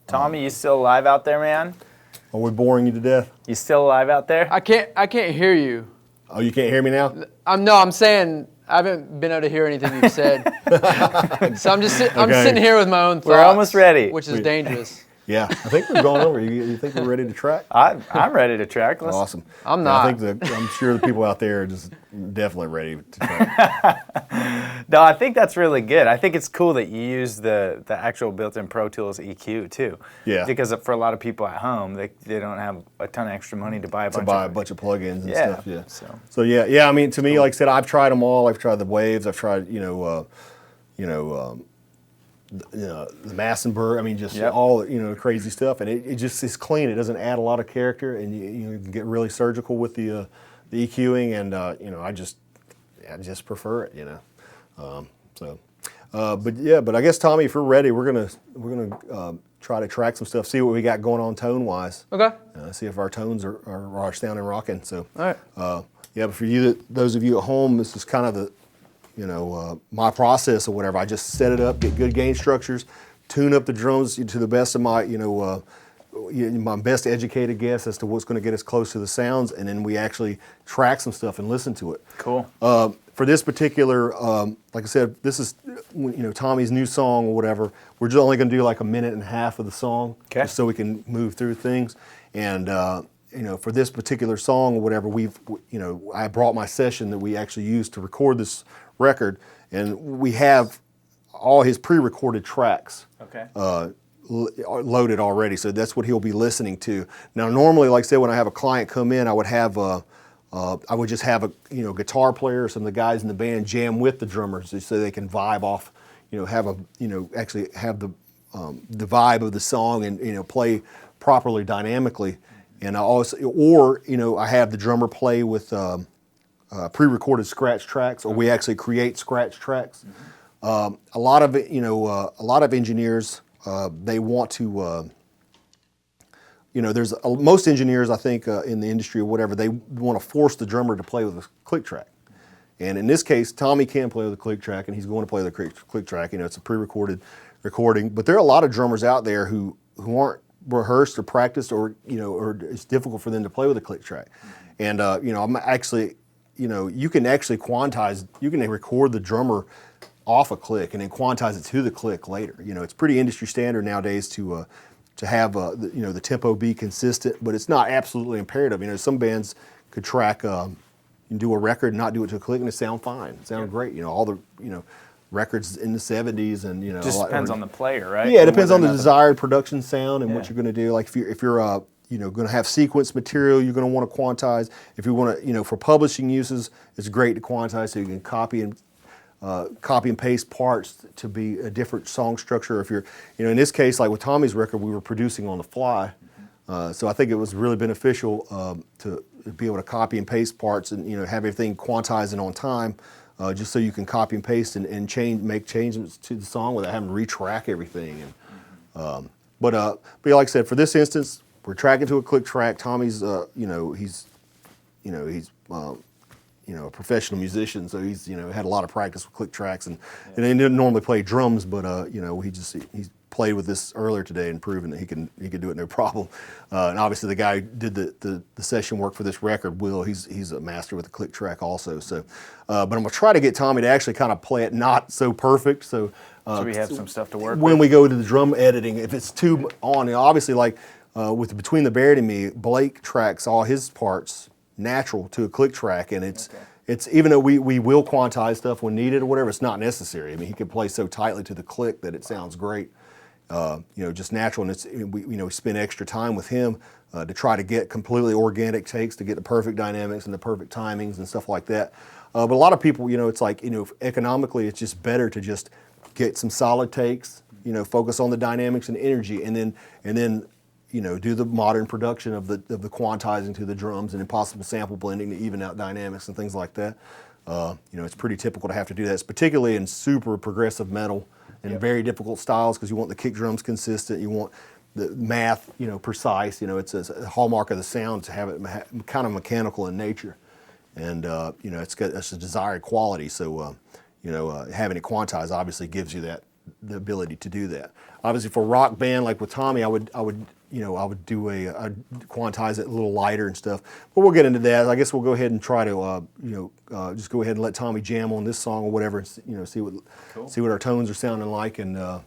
Tommy, you still alive out there, man? Are we boring you to death? You still alive out there? I can't hear you. Oh, you can't hear me now? I'm saying I haven't been able to hear anything you've said. So I'm Okay. sitting here with my own thoughts. We're almost ready. Which is dangerous. Yeah, I think we've gone over. You think we're ready to track? I'm ready to track. Let's, Awesome. I'm And not. I'm sure the people out there are just definitely ready to track. No, I think that's really good. I think it's cool that you use the actual built-in Pro Tools EQ too. Yeah. Because for a lot of people at home, they don't have a ton of extra money to buy a bunch buy a of bunch of plugins and Yeah, stuff. Yeah. so. Yeah. I mean, to me, like I said, I've tried them all. I've tried the Waves. I've tried the Massenburg. I mean, just Yep. all crazy stuff, and it just is clean. It doesn't add a lot of character, and you can get really surgical with the EQing, and I just prefer it. But I guess Tommy, if we're ready, we're gonna try to track some stuff, see what we got going on tone wise. Okay. See if our tones are sounding rocking. So. All right. But for those of you at home, this is kind of the my process or whatever. I just set it up, get good gain structures, tune up the drums to the best of my, my best educated guess as to what's going to get us close to the sounds, and then we actually track some stuff and listen to it. Cool. For this particular, like I said, this is Tommy's new song or whatever. We're just only going to do like a minute and a half of the song, Okay. just so we can move through things. And for this particular song or whatever, I brought my session that we actually used to record this record, and we have all his pre-recorded tracks Okay. loaded already, so that's what he'll be listening to. Now, normally, like I said, when I have a client come in, I would just have a guitar player, some of the guys in the band jam with the drummers, so they can vibe off, actually have the vibe of the song and play properly dynamically. And I have the drummer play with pre-recorded scratch tracks, or we actually create scratch tracks. A lot of engineers, they want to, most engineers, I think, in the industry or whatever, they want to force the drummer to play with a click track. And in this case, Tommy can play with a click track, and he's going to play with a click track. It's a pre-recorded recording. But there are a lot of drummers out there who aren't rehearsed or practiced, or it's difficult for them to play with a click track. And I'm actually, you can actually quantize. You can record the drummer off a click and then quantize it to the click later. It's pretty industry standard nowadays to have the tempo be consistent, but it's not absolutely imperative. Some bands could track and do a record and not do it to a click, and it sound fine. It sound great. All the records in the 70s, and Just depends on the player, right? Yeah, it depends on the desired production sound and what you're going to do. Like if you're going to have sequence material, you're going to want to quantize. If you want to, for publishing uses, it's great to quantize so you can copy and paste parts to be a different song structure. If you're, in this case, like with Tommy's record, we were producing on the fly, so I think it was really beneficial to be able to copy and paste parts and have everything quantized and on time. Just so you can copy and paste and make changes to the song without having to retrack everything. But like I said, for this instance, we're tracking to a click track. Tommy's, he's a professional musician, so he's had a lot of practice with click tracks, and he didn't normally play drums, but he's played with this earlier today and proven that he can do it no problem. And obviously the guy who did the session work for this record, Will, he's a master with the click track also. So, but I'm gonna try to get Tommy to actually kind of play it not so perfect. So we have some stuff to work when with. we go to the drum editing. If it's too on, obviously like with Between the Buried and Me, Blake tracks all his parts natural to a click track, and it's even though we will quantize stuff when needed or whatever, it's not necessary. I mean, he can play so tightly to the click that it sounds great. Just natural, and we spend extra time with him to try to get completely organic takes to get the perfect dynamics and the perfect timings and stuff like that. But a lot of people, it's like, economically, it's just better to just get some solid takes, focus on the dynamics and energy, and then do the modern production of the quantizing to the drums and impossible sample blending to even out dynamics and things like that. It's pretty typical to have to do that, particularly in super progressive metal. And very difficult styles, because you want the kick drums consistent, you want the math, precise. It's a hallmark of the sound to have it kind of mechanical in nature, and it's a desired quality. So having it quantized obviously gives you the ability to do that. Obviously, for a rock band like with Tommy, I'd quantize it a little lighter and stuff. But we'll get into that. I guess we'll go ahead and try to just go ahead and let Tommy jam on this song or whatever. And, see what our tones are sounding like, and we'll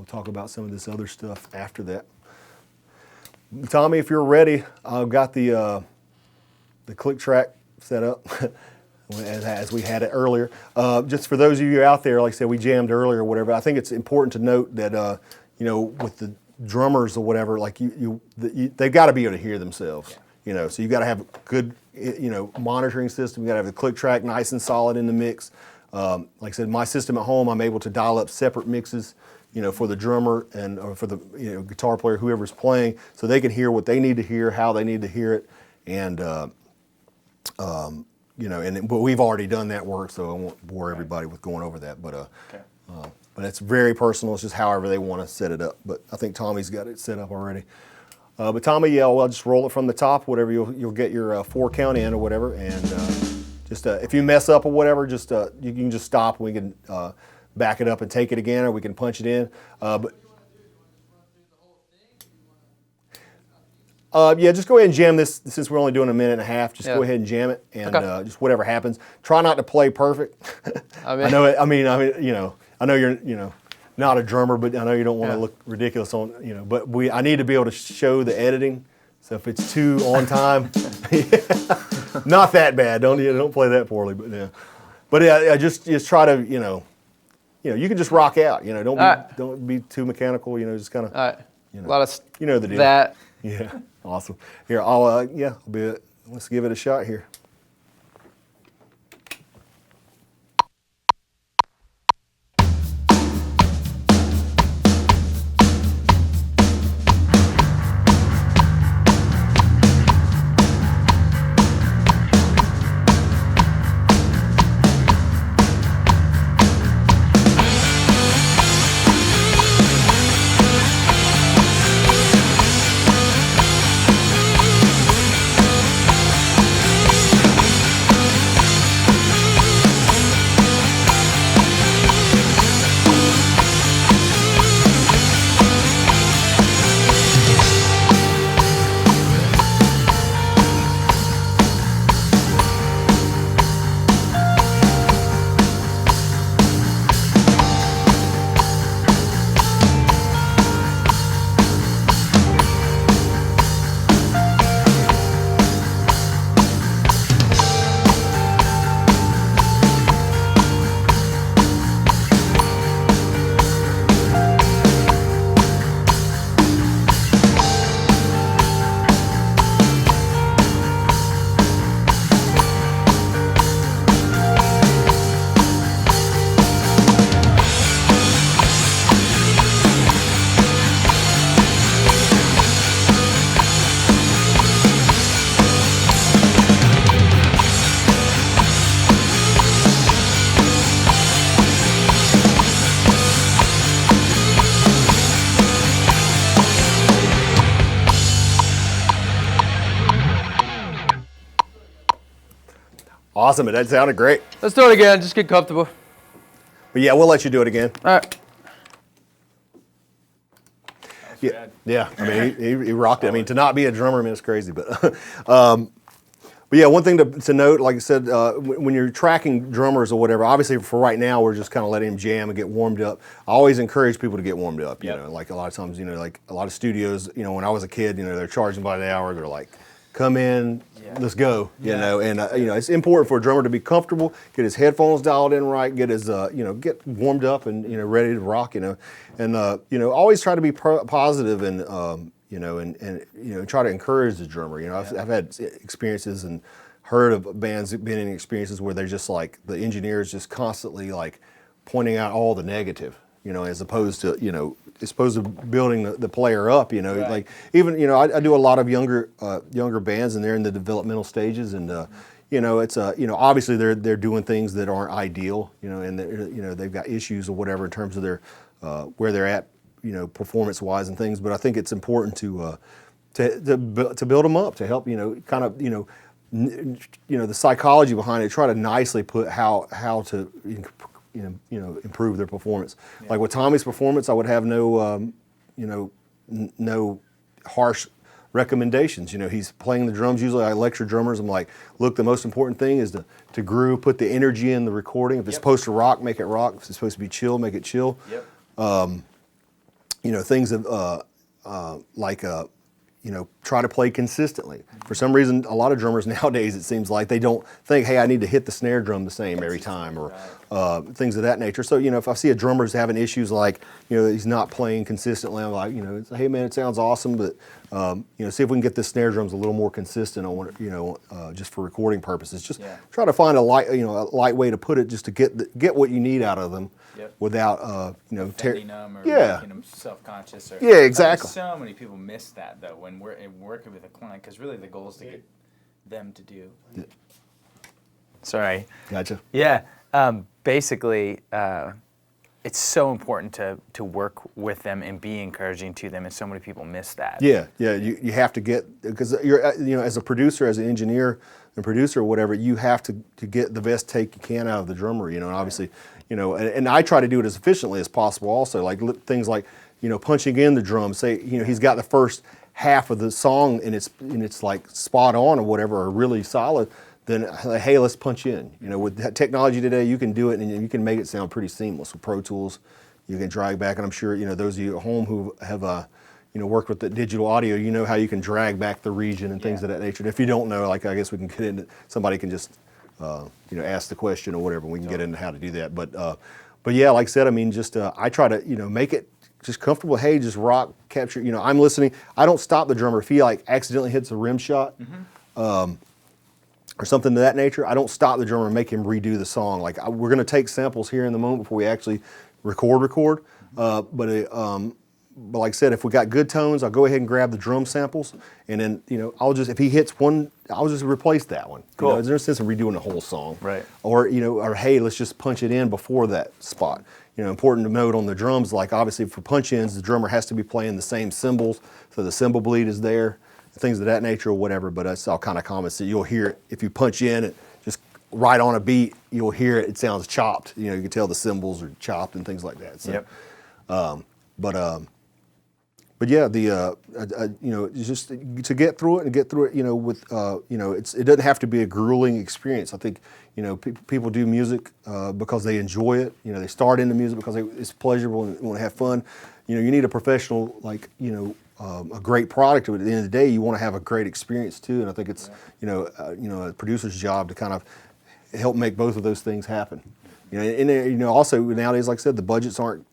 talk about some of this other stuff after that. Tommy, if you're ready, I've got the click track set up. As we had it earlier. Just for those of you out there, like I said, we jammed earlier or whatever. I think it's important to note that, with the drummers or whatever, like they've got to be able to hear themselves. So you got to have a good, monitoring system. You got to have the click track nice and solid in the mix. Like I said, my system at home, I'm able to dial up separate mixes, for the drummer or for the guitar player, whoever's playing, so they can hear what they need to hear, how they need to hear it, and. But we've already done that work, so I won't bore everybody with going over that. But it's very personal. It's just however they want to set it up. But I think Tommy's got it set up already. But Tommy, I'll just roll it from the top, whatever you'll get your 4 count in or whatever. And just if you mess up or whatever, just you can just stop. And we can back it up and take it again, or we can punch it in. Just go ahead and jam this. Since we're only doing a minute and a half, just go ahead and jam it, and just whatever happens. Try not to play perfect. I know you're not a drummer, but I know you don't want to look ridiculous on But I need to be able to show the editing. So if it's too on time, not that bad. Don't play that poorly, but yeah. But just try to you can just rock out. Don't be too mechanical. Just kind of. A lot of the deal. that. Yeah, awesome. Here, let's give it a shot here. Awesome, that sounded great. Let's do it again. Just get comfortable. But yeah, we'll let you do it again. All right. Yeah. I mean, he rocked it. I mean, to not be a drummer, it's crazy. But yeah, one thing to note, like I said, when you're tracking drummers or whatever, obviously for right now, we're just kind of letting them jam and get warmed up. I always encourage people to get warmed up. You know, like a lot of times, like a lot of studios, when I was a kid, they're charging by the hour. They're like, come in, let's go. You know, and it's important for a drummer to be comfortable, get his headphones dialed in right, get his get warmed up and ready to rock. And always try to be positive and try to encourage the drummer. I've had experiences and heard of bands been in experiences where they're just like the engineers just constantly like pointing out all the negative, as opposed to building the player up. Like even I do a lot of younger bands and they're in the developmental stages and it's obviously they're doing things that aren't ideal, and they've got issues or whatever in terms of their where they're at, performance wise and things. But I think it's important to build them up, to help kind of the psychology behind it. Try to nicely put how to improve their performance. Like with Tommy's performance, I would have no no harsh recommendations. He's playing the drums. Usually I lecture drummers. I'm like, look, the most important thing is to groove, put the energy in the recording. If it's supposed to rock, make it rock. If it's supposed to be chill, make it chill. Things that try to play consistently. For some reason, a lot of drummers nowadays, it seems like they don't think, hey, I need to hit the snare drum the same every time, or things of that nature. So, if I see a drummer's having issues like, he's not playing consistently, I'm like, hey man, it sounds awesome, but see if we can get the snare drums a little more consistent on, just for recording purposes. Just try to find a light way to put it, just to get what you need out of them. Without offending them or making them self-conscious. Exactly. So many people miss that though when we're working with a client, because really the goal is to get them to do. Sorry. Gotcha. Yeah. Basically, it's so important to work with them and be encouraging to them, and so many people miss that. Yeah. You have to get, because you're as a producer, as an engineer and producer or whatever, you have to get the best take you can out of the drummer. And obviously. And I try to do it as efficiently as possible also, like things like, punching in the drums, say, he's got the first half of the song and it's like spot on or whatever, or really solid, then, hey, let's punch in. With technology today, you can do it and you can make it sound pretty seamless. With Pro Tools, you can drag back, and I'm sure, those of you at home who have, worked with the digital audio, how you can drag back the region and things of that nature. And if you don't know, like, I guess we can get into, somebody can just, ask the question or whatever, and we can get into how to do that. But yeah, like I said, I mean, just I try to make it just comfortable. Hey, just rock, capture. I'm listening. I don't stop the drummer if he like accidentally hits a rim shot, or something of that nature. I don't stop the drummer and make him redo the song. Like we're gonna take samples here in the moment before we actually record. But like I said, if we got good tones, I'll go ahead and grab the drum samples, and then I'll just, if he hits one, I'll just replace that one. Cool. There's no sense in redoing the whole song. Right. Or or hey, let's just punch it in before that spot. Important to note on the drums, like obviously for punch ins, the drummer has to be playing the same cymbals, so the cymbal bleed is there, things of that nature or whatever. But that's all kind of common. So you'll hear it if you punch in it just right on a beat. You'll hear it. It sounds chopped. You can tell the cymbals are chopped and things like that. So, But yeah, just to get through it with it doesn't have to be a grueling experience. I think people do music because they enjoy it. They start into music because it's pleasurable and want to have fun. You need a professional, like a great product. But at the end of the day, you want to have a great experience too. And I think it's a producer's job to kind of help make both of those things happen. Also nowadays, like I said, the budgets aren't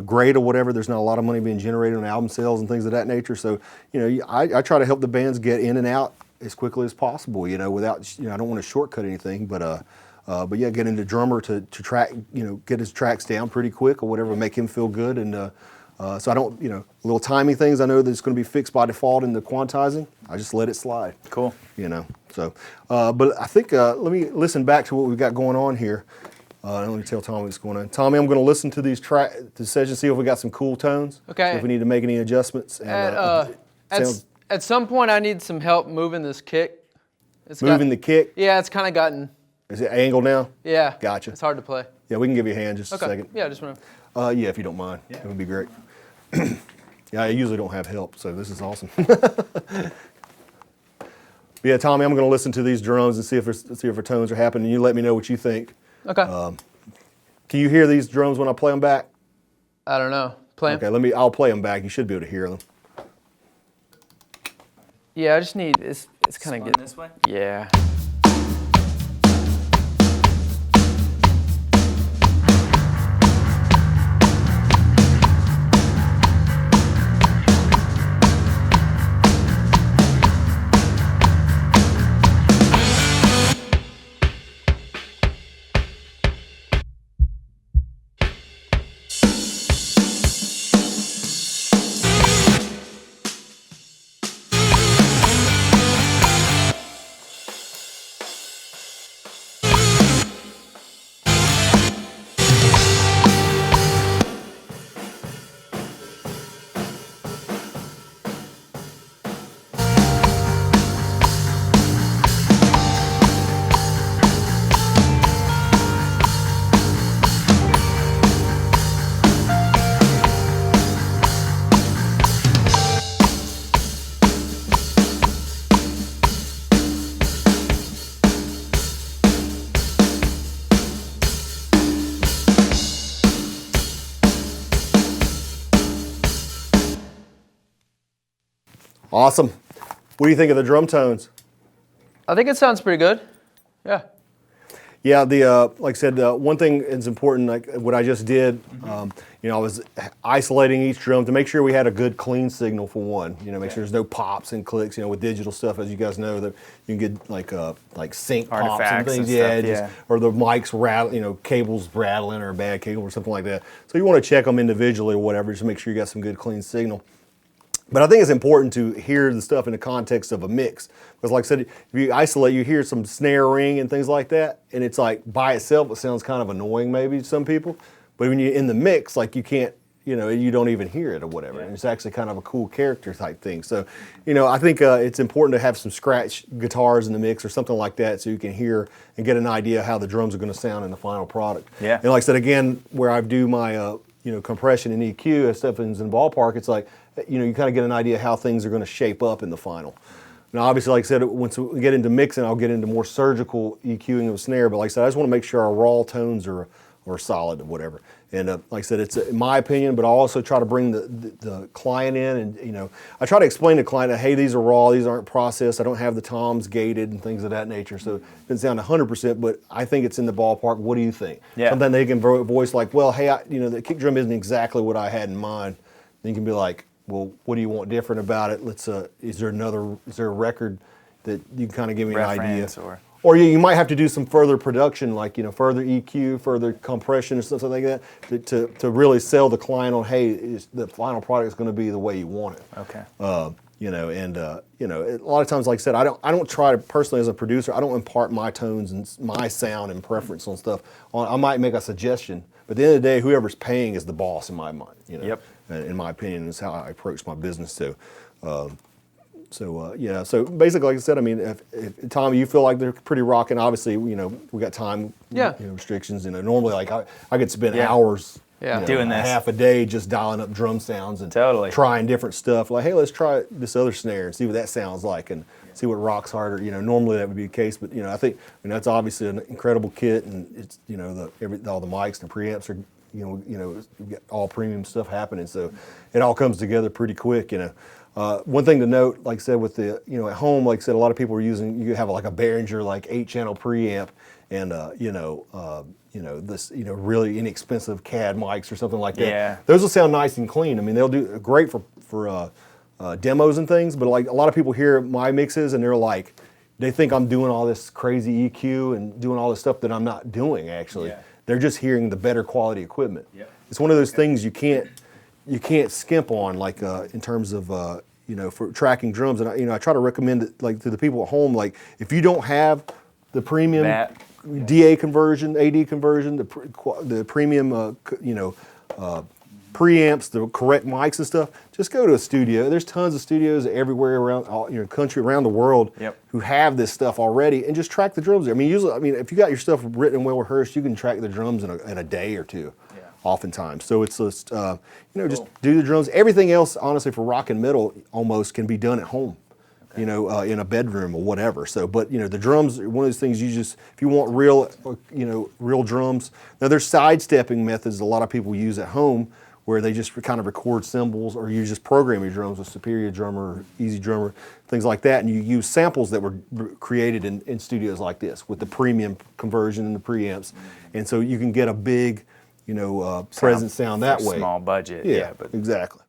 great or whatever. There's not a lot of money being generated on album sales and things of that nature. So, I try to help the bands get in and out as quickly as possible. Without I don't want to shortcut anything, but yeah, get into drummer to track, get his tracks down pretty quick or whatever, make him feel good. And so I don't, little timing things I know that it's going to be fixed by default in the quantizing. I just let it slide. Cool. So, but I think let me listen back to what we've got going on here. Let me tell Tommy what's going on. Tommy, I'm going to listen to these sessions, see if we got some cool tones. Okay. If we need to make any adjustments. And, at some point, I need some help moving this kick. Moving the kick? Yeah, it's kind of gotten. Is it angled now? Yeah. Gotcha. It's hard to play. Yeah, we can give you a hand just a second. Yeah, just want to. Yeah, if you don't mind. Yeah. It would be great. Yeah, I usually don't have help, so this is awesome. Yeah, Tommy, I'm going to listen to these drums and see if the tones are happening. You let me know what you think. Okay. Can you hear these drums when I play them back? I don't know. Play 'em? Okay, I'll play them back. You should be able to hear them. Yeah, I just need, it's kind of getting this way? Yeah. Awesome. What do you think of the drum tones? I think it sounds pretty good. Yeah. Yeah, the like I said, one thing is important. Like what I just did, you know, I was isolating each drum to make sure we had a good, clean signal for one. You know, make sure there's no pops and clicks. You know, with digital stuff, as you guys know, that you can get like sync pops and Artifacts things. and Yeah, stuff, or the mics rattle, you know, cables rattling or a bad cable or something like that. So you want to check them individually or whatever, just to make sure you got some good, clean signal. But I think it's important to hear the stuff in the context of a mix. Because like I said, if you isolate, you hear some snare ring and things like that, and it's like by itself, it sounds kind of annoying maybe to some people. But when you're in the mix, like you can't, you know, you don't even hear it or whatever. And it's actually kind of a cool character type thing. So, you know, I think it's important to have some scratch guitars in the mix or something like that so you can hear and get an idea how the drums are going to sound in the final product. Yeah. And like I said, again, where I do my, you know, compression and EQ as stuff is in the ballpark, it's like, you know, you kind of get an idea how things are going to shape up in the final. Now, obviously, like I said, once we get into mixing, I'll get into more surgical EQing of a snare. But like I said, I just want to make sure our raw tones are solid or whatever. And like I said, it's in my opinion, but I also try to bring the client in, and you know, I try to explain to the client that hey, these are raw, these aren't processed. I don't have the toms gated and things of that nature, so it doesn't sound 100%, but I think it's in the ballpark. What do you think? Yeah. Sometimes they can voice like, well, hey, you know, the kick drum isn't exactly what I had in mind. Then you can be like, well, what do you want different about it? Let's. Is there a record that you can kind of give me an idea? Reference Or you might have to do some further production, like you know, further EQ, further compression, or something like that, to really sell the client on, hey, the final product is going to be the way you want it. Okay. You know, and you know, a lot of times, like I said, I don't try to personally as a producer, I don't impart my tones and my sound and preference on stuff. I might make a suggestion, but at the end of the day, whoever's paying is the boss in my mind. You know. Yep. In my opinion, is how I approach my business too. Yeah. So basically, like I said, I mean, if Tommy, you feel like they're pretty rocking. Obviously, you know, we got time restrictions. You know, normally like I could spend hours. Yeah. You know, Doing this. half a day just dialing up drum sounds and Totally. trying different stuff. Like, hey, let's try this other snare and see what that sounds like and see what rocks harder. You know, normally that would be the case, but you know, I think that's obviously an incredible kit, and it's you know all the mics and the preamps are you know we've got all premium stuff happening, so it all comes together pretty quick. You know, one thing to note, like I said, with the you know at home, like I said, a lot of people are using. You have like a Behringer like 8-channel preamp, and you know this you know really inexpensive CAD mics or something like that. Yeah. Those will sound nice and clean. I mean, they'll do great for demos and things. But like a lot of people hear my mixes and they're like, they think I'm doing all this crazy EQ and doing all this stuff that I'm not doing actually. Yeah. They're just hearing the better quality equipment. Yep. It's one of those things you can't skimp on, like in terms of you know for tracking drums. And I try to recommend it like to the people at home. Like if you don't have the premium DA conversion, AD conversion, the premium preamps, the correct mics and stuff, just go to a studio. There's tons of studios everywhere around country, around the world who have this stuff already, and just track the drums. I mean, usually, if you got your stuff written and well rehearsed, you can track the drums in a day or two, oftentimes. So it's just just do the drums. Everything else, honestly, for rock and metal, almost can be done at home. In a bedroom or whatever. So, but the drums are one of those things if you want real drums. Now there's sidestepping methods a lot of people use at home where they just kind of record cymbals, or you just program your drums with Superior Drummer, Easy Drummer, things like that, and you use samples that were created in studios like this with the premium conversion and the preamps, and so you can get a big, present sound that way. Small budget. Yeah, but exactly.